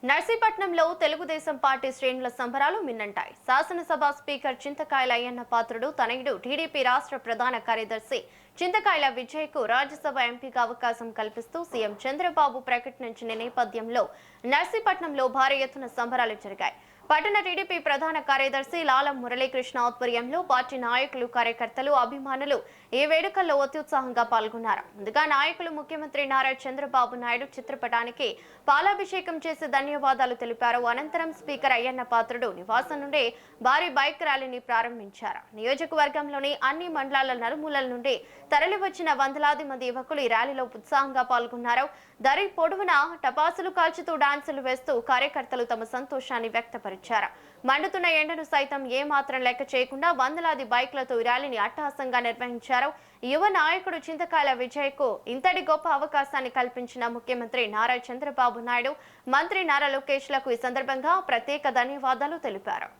నర్సీపట్నంలో Telugu Desam party శ్రేణుల సంబరాలు మిన్నంటాయి. శాసనసభ స్పీకర్ చింతకాయల అయ్యన్న పాత్రుడు తనయుడు టీడీపీ రాష్ట్ర ప్రధాన కార్యదర్శి చింతకాయల విజయ్కు రాజ్యసభ ఎంపీగా అవకాశం కల్పిస్తూ సీఎం చంద్రబాబు ప్రకటించిన నేపథ్యంలో నర్సీపట్నంలో భారీ ఎత్తున సంబరాలు జరిగాయి. పట్టణ టీడీపీ ప్రధాన కార్యదర్శి లాలం మురళీకృష్ణ ఆధ్వర్యంలో పార్టీ నాయకులు, కార్యకర్తలు, అభిమానులు ఈ వేడుకల్లో అత్యుత్సాహంగా పాల్గొన్నారు. ముందుగా నాయకులు ముఖ్యమంత్రి నారా చంద్రబాబు నాయుడు చిత్రపటానికి పాలాభిషేకం చేసి ధన్యవాదాలు తెలిపారు. అనంతరం స్పీకర్ అయ్యన్న పాత్రుడు నివాసం నుండి భారీ బైక్ ర్యాలీని ప్రారంభించారు. నియోజకవర్గంలోని అన్ని మండలాల నలుమూలల నుండి తరలివచ్చిన వందలాది మంది యువకులు ఈ ర్యాలీలో ఉత్సాహంగా పాల్గొన్నారు. దారి పొడవునా టపాసులు కాల్చుతూ డాన్సులు వేస్తూ కార్యకర్తలు తమ సంతోషాన్ని వ్యక్తపరిచారు. మండుతున్న ఎండను సైతం ఏమాత్రం లెక్క చేయకుండా వందలాది బైక్లతో ఈ ర్యాలీని అట్టహాసంగా నిర్వహించారు. యువ నాయకుడు చింతకాయల విజయ్కు ఇంతటి గొప్ప అవకాశాన్ని కల్పించిన ముఖ్యమంత్రి నారా చంద్రబాబు నాయుడు, మంత్రి నారా లోకేష్లకు ఈ సందర్భంగా ప్రత్యేక ధన్యవాదాలు తెలిపారు.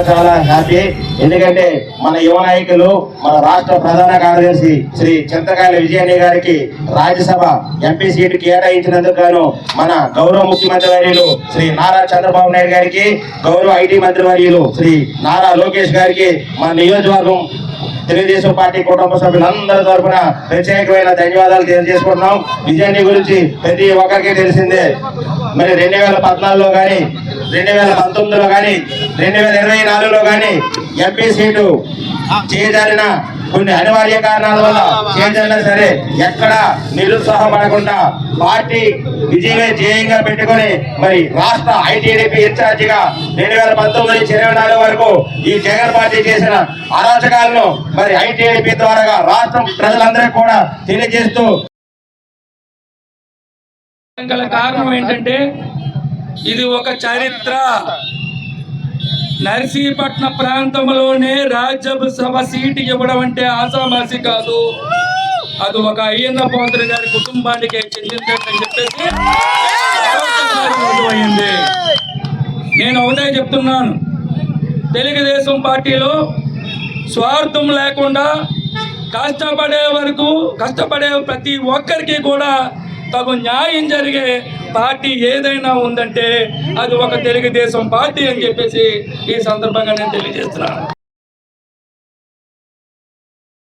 చాలా హ్యాపీ. ఎందుకంటే మన యువ నాయకులు, మన రాష్ట్ర ప్రధాన కార్యదర్శి శ్రీ చింతకాయల విజయన్న గారికి రాజ్యసభ ఎంపీ సీటు కేటాయించినందుకు గాను మన గౌరవ ముఖ్యమంత్రి వర్యులు శ్రీ నారా చంద్రబాబు నాయుడు గారికి, గౌరవ ఐటీ మంత్రి వర్యులు శ్రీ నారా లోకేష్ గారికి, మన నియోజకవర్గం తెలుగుదేశం పార్టీ కుటుంబ సభ్యులందరి తరఫున ప్రత్యేకమైన ధన్యవాదాలు తెలియజేసుకుంటున్నాం. విజయాన్ని గురించి ప్రతి ఒక్కరికి తెలిసిందే. మరి 2014లో కానీ, 2019లో కానీ, 2024లో కానీ ఎంపీ సీటు చేజారిన కొన్ని అనివార్య కారణాల వల్ల చేజారినా సరే ఎక్కడ నిరుత్సాహపడకుండా పార్టీ విజయమే ధ్యేయంగా పెట్టుకుని మరి రాష్ట్ర ఐటీడీపీ ఇన్ఛార్జిగా 2019 నుంచి 2024 వరకు ఈ జగన్ పార్టీ చేసిన అరాచకాలను మరి ఐటీడీపీ ద్వారా రాష్ట్రం ప్రజలందరికీ కూడా తెలియజేస్తూ కారణం ఏంటంటే ఇది ఒక చరిత్ర. నర్సీపట్నం ప్రాంతంలోనే రాజ్యసభ సీటు ఇవ్వడం అంటే ఆసామాసి కాదు. అది ఒక అయ్యన్న పాత్రుడు గారి కుటుంబానికి చెందిందని చెప్పేసి అయింది. నేను ఒకటే చెప్తున్నాను, తెలుగుదేశం పార్టీలో స్వార్థం లేకుండా కష్టపడే ప్రతి ఒక్కరికి కూడా తగు న్యాయం జరిగే పార్టీ ఏదైనా ఉందంటే అది ఒక తెలుగుదేశం పార్టీ అని చెప్పేసి ఈ సందర్భంగా నేను తెలియజేస్తున్నాను.